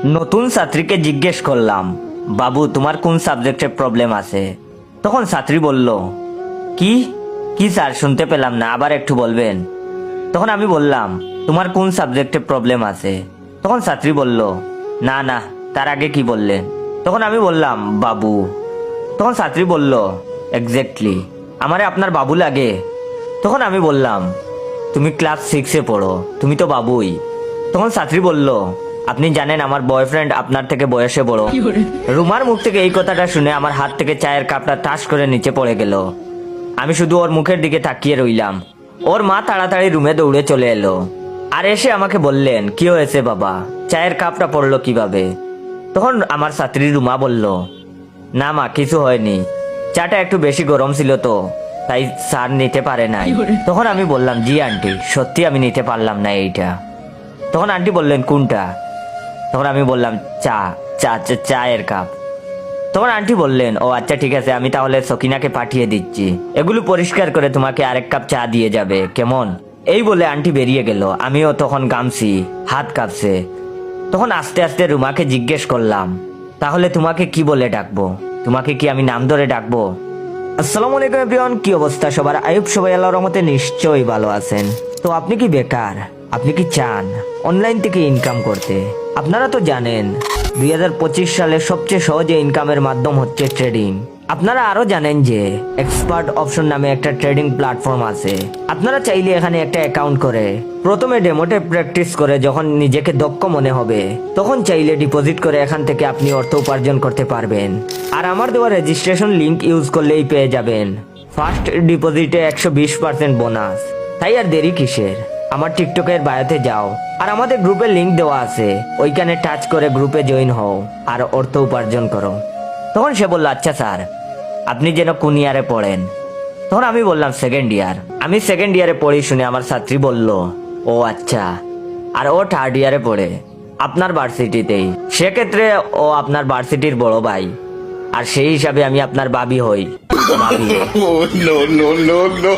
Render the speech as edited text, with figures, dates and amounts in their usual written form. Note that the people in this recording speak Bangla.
নতুন ছাত্রীকে জিজ্ঞেস করলাম, বাবু তোমার কোন সাবজেক্টে প্রবলেম আছে? তখন ছাত্রী বলল, কি কি স্যার শুনতে পেলাম না, আবার একটু বলবেন? তখন আমি বললাম, তোমার কোন সাবজেক্টে প্রবলেম আছে? তখন ছাত্রী বলল, না না, তার আগে কি বললেন? তখন আমি বললাম, বাবু। তখন ছাত্রী বলল, এক্স্যাক্টলি, আমারে আপনার বাবু লাগে? তখন আমি বললাম, তুমি ক্লাস 6-এ পড়ো, তুমি তো বাবুই। তখন ছাত্রী বলল, আপনি জানেন আমার বয়ফ্রেন্ড আপনার থেকে বয়সে বড়। রুমার মুখ থেকে এই কথাটা শুনে আমার হাত থেকে চায়ের কাপটা টাস করে নিচে পড়ে গেল। আমি শুধু ওর মুখের দিকে তাকিয়ে রইলাম। ওর মা তাড়াতাড়ি রুমে দৌড়ে চলে এলো আর এসে আমাকে বললেন, কি হয়েছে বাবা, চায়ের কাপটা পড়লো কিভাবে? তখন আমার ছাত্রী রুমা বলল, না মা, কিছু হয়নি, চাটা একটু বেশি গরম ছিল তো, তাই স্যার নিতে পারে নাই। তখন আমি বললাম, জি আন্টি, সত্যি আমি নিতে পারলাম না এইটা। তখন আন্টি বললেন, কোনটা? তখন আমি বললাম, চায়ের কাপ। তখন আন্টি বললেন, ও আচ্ছা ঠিক আছে, আমি তাহলে সকিনাকে পাঠিয়ে দিচ্ছি, এগুলো পরিষ্কার করে তোমাকে আরেক কাপ চা দিয়ে যাবে, কেমন? এই বলে আন্টি বেরিয়ে গেল। আমিও তখন গামছি, হাত কাঁপছে। তখন আস্তে আস্তে রুমাকে জিজ্ঞেস করলাম, তাহলে তোমাকে কি বলে ডাকবো? তোমাকে কি আমি নাম ধরে ডাকবো? আসসালামু আলাইকুম এভরিওয়ান, কি অবস্থা সবার? আইয়ুব সবাই আল্লাহর রহমতে নিশ্চয়ই ভালো আছেন। তো আপনি কি বেকার? আপনি কি চান অনলাইন থেকে ইনকাম করতে? আপনারা তো জানেন 2025 সালে সবচেয়ে সহজে ইনকামের মাধ্যম হচ্ছে ট্রেডিং। আপনারা আরো জানেন যে এক্সপার্ট অপশন নামে একটা ট্রেডিং প্ল্যাটফর্ম আছে। আপনারা চাইলে এখানে একটা অ্যাকাউন্ট করে প্রথমে ডেমোতে প্র্যাকটিস করে যখন নিজেকে দক্ষ মনে হবে তখন চাইলে ডিপোজিট করে এখান থেকে আপনি অর্থ উপার্জন করতে পারবেন। আর আমার দেওয়া রেজিস্ট্রেশন লিংক ইউজ করলেই পেয়ে যাবেন ফার্স্ট ডিপোজিটে 120% বোনাস। তাই আর দেরি কিসের? আমার টিকটকের বায়োতে যাও আর আমাদের গ্রুপের লিংক দেওয়া আছে, ওইখানে টাচ করে গ্রুপে জয়েন হও আর অর্থ উপার্জন করো। তখন সে বলল, আচ্ছা স্যার, আপনি যেন কোন ইয়ারে পড়েন? তখন আমি বললাম, সেকেন্ড ইয়ার। আমি সেকেন্ড ইয়ারে পড়ি শুনে আমার ছাত্রী বলল, ও আচ্ছা, আর ও থার্ড ইয়ারে পড়ে আপনার ভার্সিটিতেই, সেক্ষেত্রে ও আপনার ভার্সিটির বড় ভাই, আর সেই হিসাবে আমি আপনার বাবি হই। ভাবি। Oh, no, no, no, no.